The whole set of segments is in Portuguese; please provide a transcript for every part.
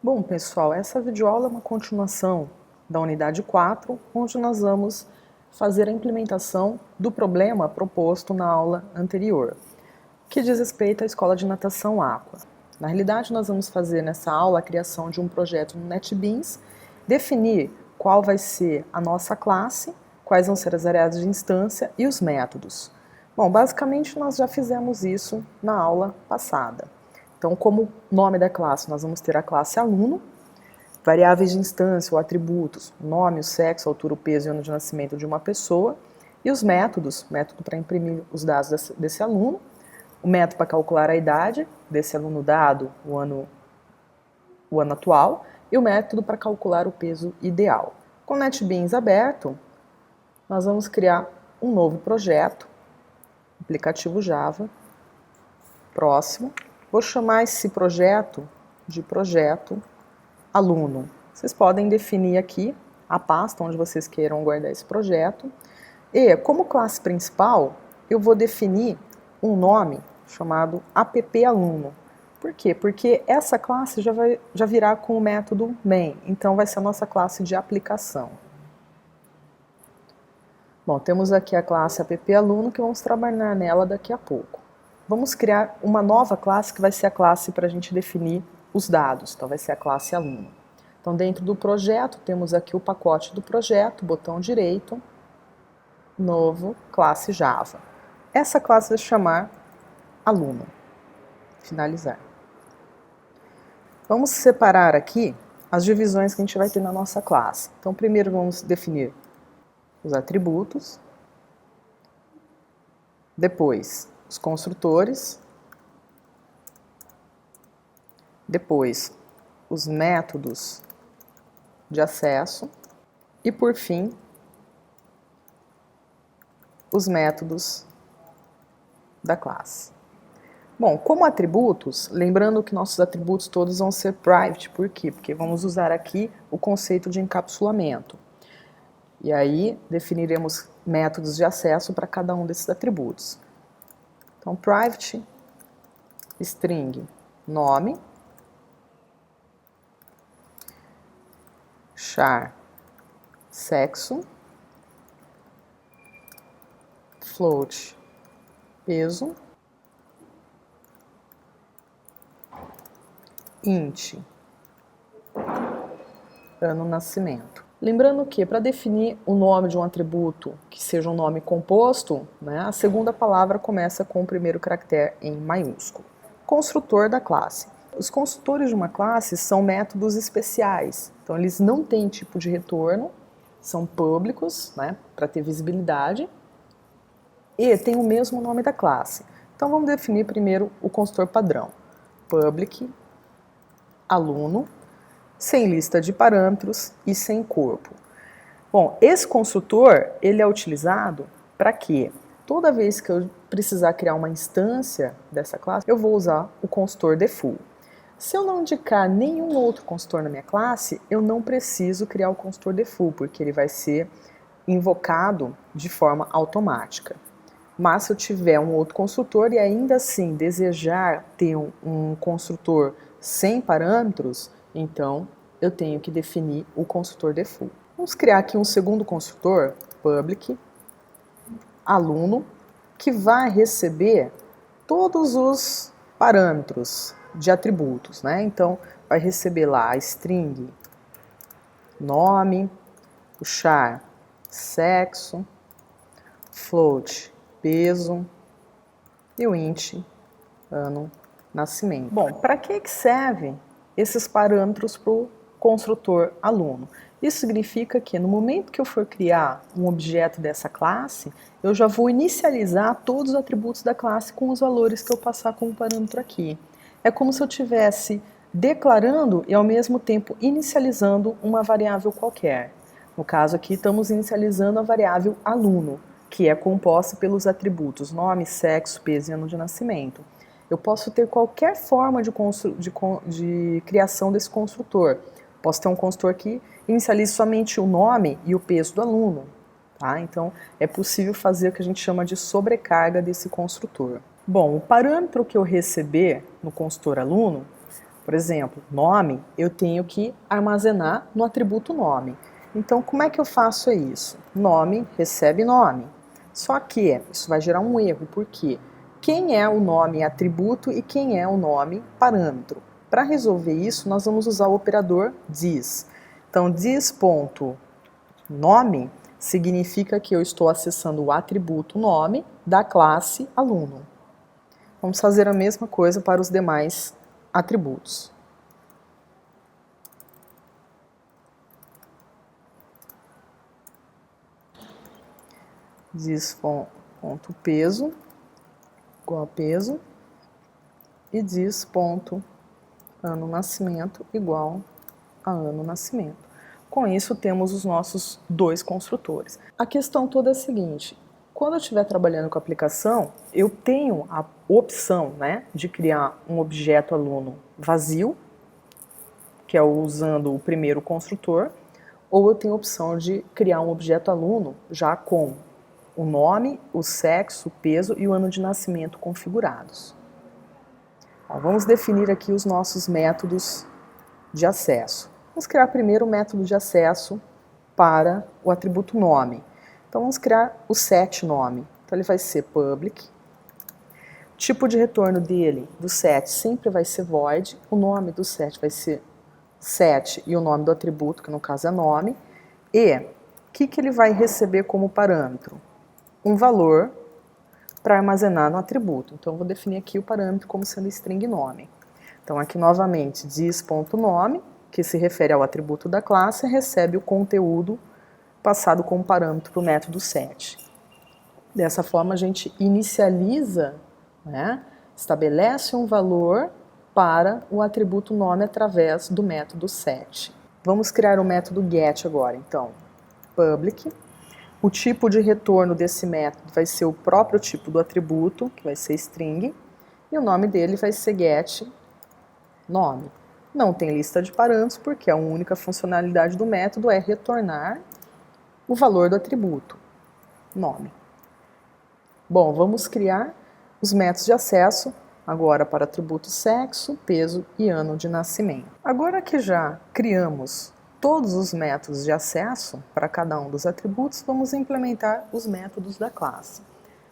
Bom, pessoal, essa videoaula é uma continuação da unidade 4, onde nós vamos fazer a implementação do problema proposto na aula anterior, que diz respeito à Escola de Natação Aqua. Na realidade, nós vamos fazer nessa aula a criação de um projeto no NetBeans, definir qual vai ser a nossa classe, quais vão ser as áreas de instância e os métodos. Bom, basicamente nós já fizemos isso na aula passada. Então, como nome da classe, nós vamos ter a classe aluno, variáveis de instância ou atributos, o nome, o sexo, a altura, o peso e o ano de nascimento de uma pessoa, e os métodos, método para imprimir os dados desse aluno, o método para calcular a idade desse aluno dado, o ano atual, e o método para calcular o peso ideal. Com o NetBeans aberto, nós vamos criar um novo projeto, aplicativo Java, próximo. Vou chamar esse projeto de projeto aluno. Vocês podem definir aqui a pasta onde vocês queiram guardar esse projeto. E, como classe principal, eu vou definir um nome chamado app-aluno. Por quê? Porque essa classe já virá com o método main, então vai ser a nossa classe de aplicação. Bom, temos aqui a classe app-aluno que vamos trabalhar nela daqui a pouco. Vamos criar uma nova classe que vai ser a classe para a gente definir os dados, então vai ser a classe aluno. Então dentro do projeto temos aqui o pacote do projeto, botão direito, novo, classe Java. Essa classe vai se chamar aluno. Finalizar. Vamos separar aqui as divisões que a gente vai ter na nossa classe. Então primeiro vamos definir os atributos, depois os construtores, depois os métodos de acesso e, por fim, os métodos da classe. Bom, como atributos, lembrando que nossos atributos todos vão ser private, por quê? Porque vamos usar aqui o conceito de encapsulamento. E aí definiremos métodos de acesso para cada um desses atributos. Então, private, string, nome, char, sexo, float, peso, int, ano nascimento. Lembrando que, para definir o nome de um atributo que seja um nome composto, a segunda palavra começa com o primeiro caractere em maiúsculo. Construtor da classe. Os construtores de uma classe são métodos especiais, então eles não têm tipo de retorno, são públicos, para ter visibilidade, e tem o mesmo nome da classe. Então vamos definir primeiro o construtor padrão. Public, aluno, sem lista de parâmetros e sem corpo. Bom, esse construtor, ele é utilizado para quê? Toda vez que eu precisar criar uma instância dessa classe, eu vou usar o construtor default. Se eu não indicar nenhum outro construtor na minha classe, eu não preciso criar o construtor default, porque ele vai ser invocado de forma automática. Mas se eu tiver um outro construtor e ainda assim desejar ter um construtor sem parâmetros, então eu tenho que definir o construtor default. Vamos criar aqui um segundo construtor, public, aluno, que vai receber todos os parâmetros de atributos, Então vai receber lá a string, nome, o char, sexo, float, peso e o int, ano, nascimento. Bom, para que servem esses parâmetros para o construtor aluno? Isso significa que no momento que eu for criar um objeto dessa classe, eu já vou inicializar todos os atributos da classe com os valores que eu passar como parâmetro aqui. É como se eu estivesse declarando e ao mesmo tempo inicializando uma variável qualquer. No caso aqui estamos inicializando a variável aluno, que é composta pelos atributos nome, sexo, peso e ano de nascimento. Eu posso ter qualquer forma de criação desse construtor. Posso ter um construtor que inicialize somente o nome e o peso do aluno. Então, é possível fazer o que a gente chama de sobrecarga desse construtor. Bom, o parâmetro que eu receber no construtor aluno, Por exemplo, nome eu tenho que armazenar no atributo nome. Então, como é que eu faço isso? Nome recebe nome. Só que isso vai gerar um erro, porque quem é o nome atributo e quem é o nome parâmetro? Para resolver isso, nós vamos usar o operador this. Então, this.nome significa que eu estou acessando o atributo nome da classe aluno. Vamos fazer a mesma coisa para os demais atributos. This.peso igual a peso e this.ano nascimento igual a ano nascimento. Com isso, temos os nossos dois construtores. A questão toda é a seguinte: quando eu estiver trabalhando com a aplicação, eu tenho a opção, né, de criar um objeto aluno vazio, que é usando o primeiro construtor, ou eu tenho a opção de criar um objeto aluno já com o nome, o sexo, o peso e o ano de nascimento configurados. Vamos definir aqui os nossos métodos de acesso. Vamos criar primeiro o método de acesso para o atributo nome. Então vamos criar o setNome. Então ele vai ser public. Tipo de retorno dele, do set, sempre vai ser void. O nome do set vai ser set e o nome do atributo, que no caso é nome. E o que ele vai receber como parâmetro? Um valor para armazenar no atributo. Então eu vou definir aqui o parâmetro como sendo string nome. Então aqui novamente this.nome, que se refere ao atributo da classe, recebe o conteúdo passado como parâmetro para o método set. Dessa forma a gente inicializa, né, estabelece um valor para o atributo nome através do método set. Vamos criar o método get agora. Então, public. O tipo de retorno desse método vai ser o próprio tipo do atributo, que vai ser string, e o nome dele vai ser getNome. Não tem lista de parâmetros, porque a única funcionalidade do método é retornar o valor do atributo, nome. Bom, vamos criar os métodos de acesso agora para atributos sexo, peso e ano de nascimento. Agora que já criamos todos os métodos de acesso para cada um dos atributos, vamos implementar os métodos da classe.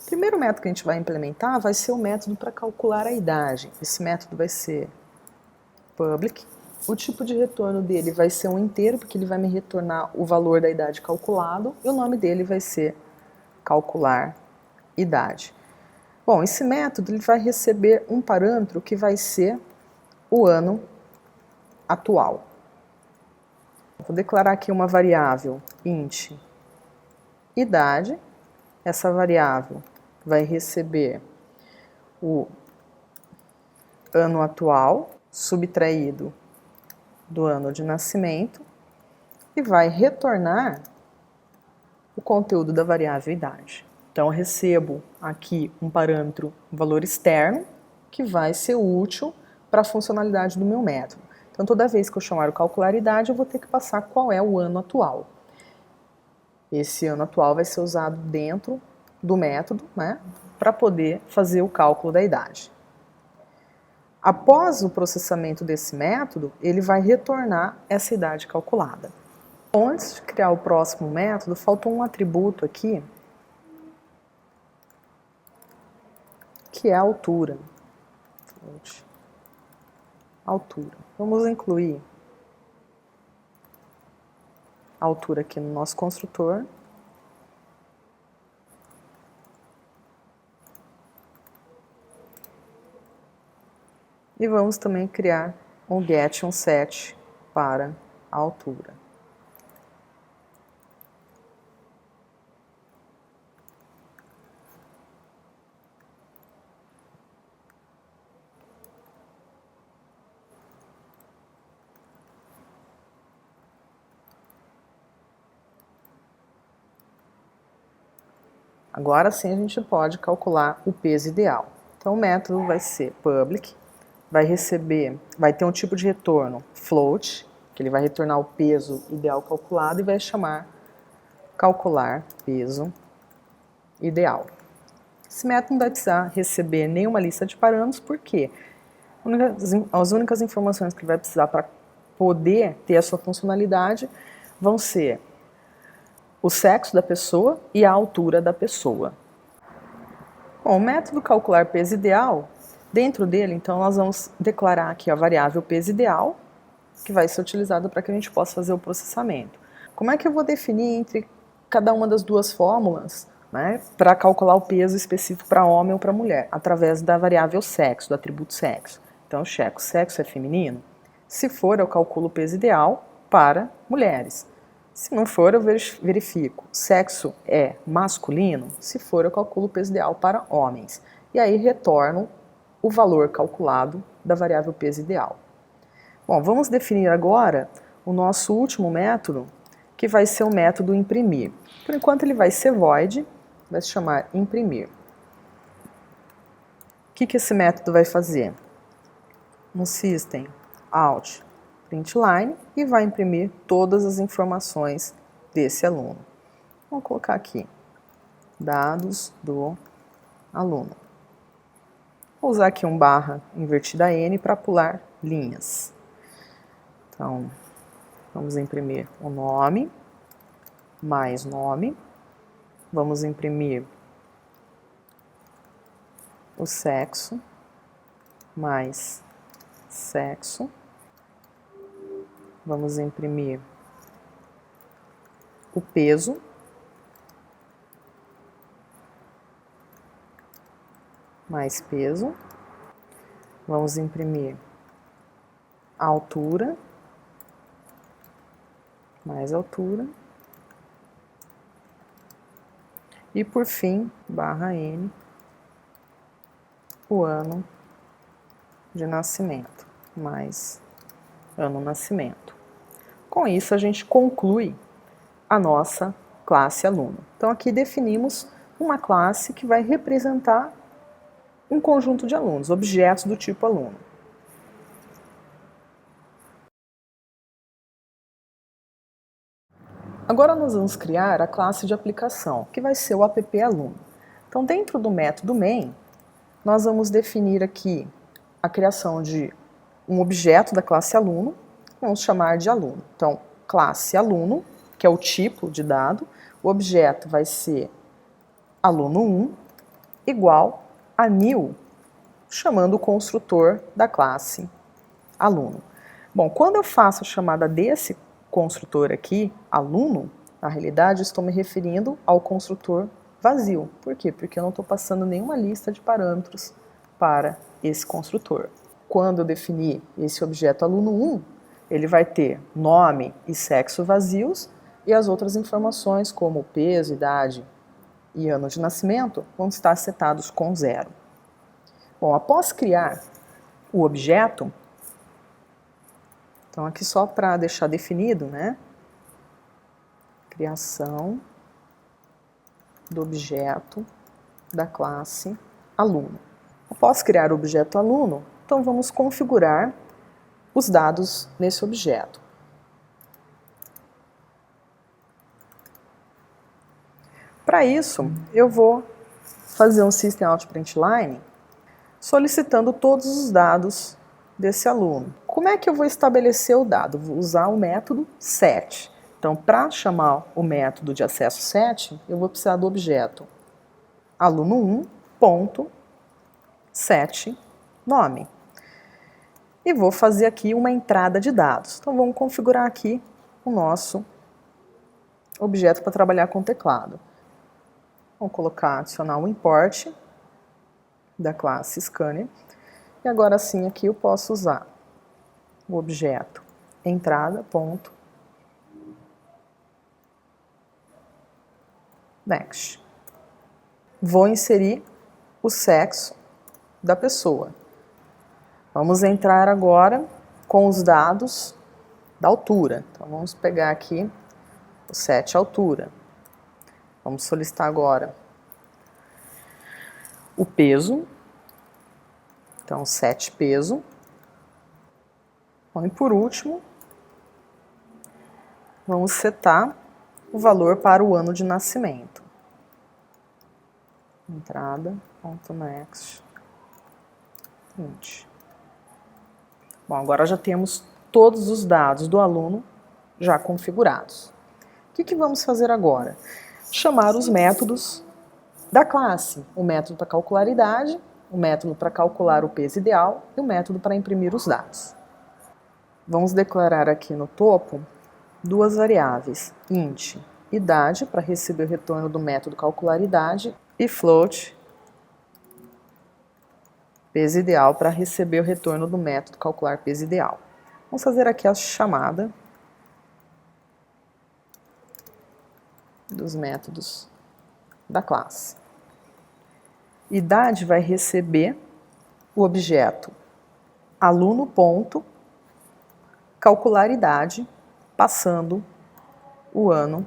O primeiro método que a gente vai implementar vai ser o método para calcular a idade. Esse método vai ser public. O tipo de retorno dele vai ser um inteiro, porque ele vai me retornar o valor da idade calculado, e o nome dele vai ser calcular idade. Bom, esse método ele vai receber um parâmetro que vai ser o ano atual. Vou declarar aqui uma variável int idade. Essa variável vai receber o ano atual subtraído do ano de nascimento e vai retornar o conteúdo da variável idade. Então eu recebo aqui um parâmetro, um valor externo, que vai ser útil para a funcionalidade do meu método. Então toda vez que eu chamar o calcular idade, eu vou ter que passar qual é o ano atual. Esse ano atual vai ser usado dentro do método, né, para poder fazer o cálculo da idade. Após o processamento desse método, ele vai retornar essa idade calculada. Bom, antes de criar o próximo método, faltou um atributo aqui, que é a altura. Altura. Vamos incluir a altura aqui no nosso construtor. E vamos também criar um get e um set para a altura. Agora sim a gente pode calcular o peso ideal. Então o método vai ser public, vai ter um tipo de retorno float, que ele vai retornar o peso ideal calculado e vai chamar calcular peso ideal. Esse método não vai precisar receber nenhuma lista de parâmetros, por quê? As únicas informações que ele vai precisar para poder ter a sua funcionalidade vão ser o sexo da pessoa e a altura da pessoa. Bom, o método calcular peso ideal, dentro dele, então, nós vamos declarar aqui a variável peso ideal, que vai ser utilizada para que a gente possa fazer o processamento. Como é que eu vou definir entre cada uma das duas fórmulas, né, para calcular o peso específico para homem ou para mulher? Através da variável sexo, do atributo sexo. Então eu checo, sexo é feminino? Se for, eu calculo o peso ideal para mulheres. Se não for, eu verifico, sexo é masculino? Se for, eu calculo o peso ideal para homens. E aí retorno o valor calculado da variável peso ideal. Bom, vamos definir agora o nosso último método, que vai ser o método imprimir. Por enquanto ele vai ser void, vai se chamar imprimir. O que esse método vai fazer? No system out println e vai imprimir todas as informações desse aluno. Vamos colocar aqui, dados do aluno. Vou usar aqui um barra invertida N para pular linhas. Então, vamos imprimir o nome, mais nome. Vamos imprimir o sexo, mais sexo. Vamos imprimir o peso, mais peso. Vamos imprimir a altura, mais altura. E por fim, barra N, o ano de nascimento, mais ano nascimento. Com isso, a gente conclui a nossa classe aluno. Então, aqui definimos uma classe que vai representar um conjunto de alunos, objetos do tipo aluno. Agora nós vamos criar a classe de aplicação, que vai ser o app aluno. Então, dentro do método main, nós vamos definir aqui a criação de um objeto da classe aluno, vamos chamar de aluno. Então, classe aluno, que é o tipo de dado, o objeto vai ser aluno1 igual a new, chamando o construtor da classe aluno. Bom, quando eu faço a chamada desse construtor aqui, aluno, na realidade estou me referindo ao construtor vazio. Por quê? Porque eu não estou passando nenhuma lista de parâmetros para esse construtor. Quando eu definir esse objeto aluno1, ele vai ter nome e sexo vazios e as outras informações como peso, idade e ano de nascimento vão estar setados com 0. Bom, após criar o objeto, então aqui só para deixar definido, né? Criação do objeto da classe aluno. Após criar o objeto aluno, então vamos configurar os dados nesse objeto. Para isso, eu vou fazer um system out println solicitando todos os dados desse aluno. Como é que eu vou estabelecer o dado? Vou usar o método set. Então, para chamar o método de acesso set, eu vou precisar do objeto aluno1.setNome. E vou fazer aqui uma entrada de dados. Então, vamos configurar aqui o nosso objeto para trabalhar com o teclado. Vamos colocar, adicionar um import da classe scanner. E agora sim aqui eu posso usar o objeto entrada.next. Vou inserir o sexo da pessoa. Vamos entrar agora com os dados da altura. Então vamos pegar aqui o set altura. Vamos solicitar agora o peso. Então, set peso. Bom, e por último, vamos setar o valor para o ano de nascimento. Entrada.next. Bom, agora já temos todos os dados do aluno já configurados. O que vamos fazer agora? Chamar os métodos da classe. O método para calcular idade, o método para calcular o peso ideal e o método para imprimir os dados. Vamos declarar aqui no topo duas variáveis, int idade, para receber o retorno do método calcular idade, e float peso ideal, para receber o retorno do método calcular peso ideal. Vamos fazer aqui a chamada dos métodos da classe. Idade vai receber o objeto aluno.calcular idade, passando o ano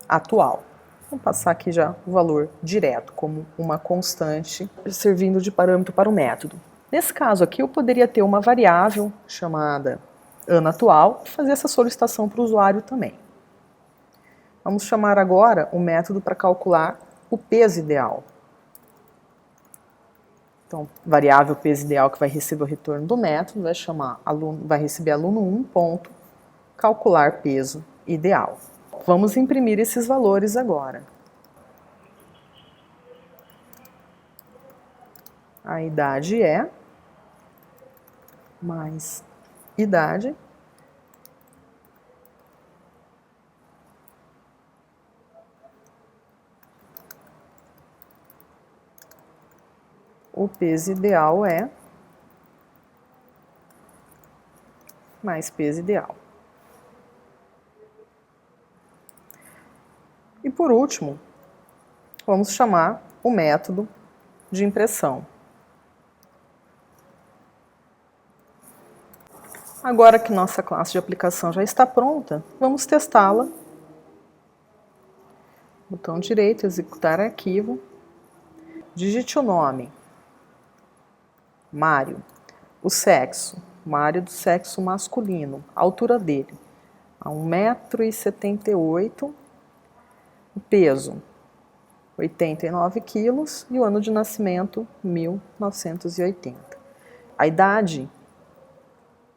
atual. Vamos passar aqui já o valor direto, como uma constante, servindo de parâmetro para o método. Nesse caso aqui, eu poderia ter uma variável chamada ano atual e fazer essa solicitação para o usuário também. Vamos chamar agora o método para calcular o peso ideal. Então, variável peso ideal que vai receber o retorno do método, vai receber aluno1.calcular peso ideal. Vamos imprimir esses valores agora. A idade é mais idade o peso ideal é mais peso ideal. E por último, vamos chamar o método de impressão. Agora que nossa classe de aplicação já está pronta, vamos testá-la. Botão direito, executar arquivo. Digite o nome, Mário. O sexo, Mário do sexo masculino. A altura dele, 1,78 m. O peso, 89 quilos. E o ano de nascimento, 1980. A idade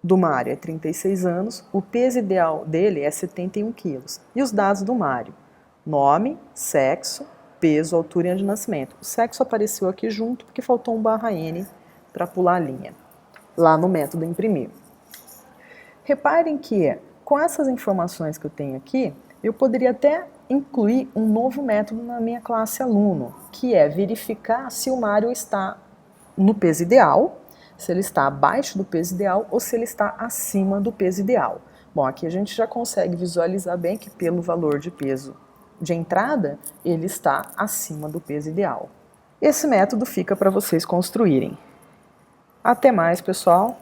do Mário é 36 anos. O peso ideal dele é 71 quilos. E os dados do Mário, nome, sexo, peso, altura e ano de nascimento. O sexo apareceu aqui junto porque faltou um /n para pular a linha, lá no método imprimir. Reparem que com essas informações que eu tenho aqui, eu poderia até incluir um novo método na minha classe aluno, que é verificar se o Mário está no peso ideal, se ele está abaixo do peso ideal ou se ele está acima do peso ideal. Bom, aqui a gente já consegue visualizar bem que pelo valor de peso de entrada, ele está acima do peso ideal. Esse método fica para vocês construírem. Até mais, pessoal!